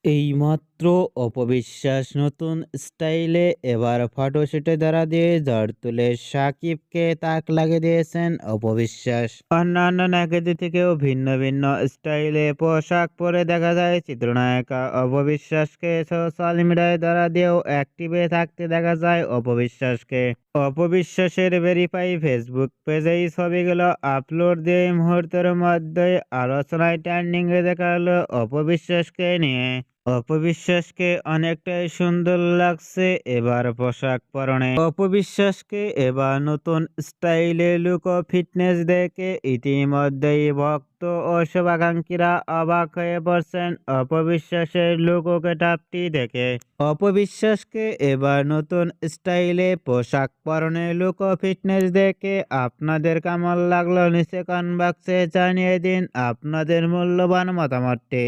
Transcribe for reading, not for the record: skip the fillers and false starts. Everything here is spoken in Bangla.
এইমাত্র অপবিশ্বাস নতুন স্টাইলে এবার ফটোশুটে ধরা দিয়ে ঝড় তুলে সাকিবকে তাক লাগিয়ে দিয়েছেন অপবিশ্বাস। অন্যান্য নায়িকাদের থেকেও ভিন্ন ভিন্ন স্টাইলে পোশাক পরে দেখা যায় চিত্রনায়িকা অপবিশ্বাসকে। সোশ্যাল মিডিয়ায় ধরা দিয়েও অ্যাক্টিভে থাকতে দেখা যায় অপবিশ্বাসকে। অপবিশ্বাসের ভেরিফাই ফেসবুক পেজে এই ছবিগুলো আপলোড দিয়ে এই মুহূর্তের মধ্যেই আলোচনায় ট্রেন্ডিংয়ে দেখা হলো অপবিশ্বাসকে নিয়ে। অপবিশ্বাসকে অনেকটাই সুন্দর লাগছে এবার পোশাক পরনে। অপবিশ্বাসকে এবার নতুন স্টাইলে লুক ও ফিটনেস দেখে ইতিমধ্যেই ভক্ত ও শুভাকাঙ্ক্ষীরা অবাক হয়ে পড়ছেন অপবিশ্বাসের লুক ও গেটআপটি দেখে। অপবিশ্বাসকে এবার নতুন স্টাইলে পোশাক পরনে লুক ও ফিটনেস দেখে আপনাদের কেমন লাগলো নিচে কমেন্ট বক্সে জানিয়ে দিন আপনাদের মূল্যবান মতামতটি।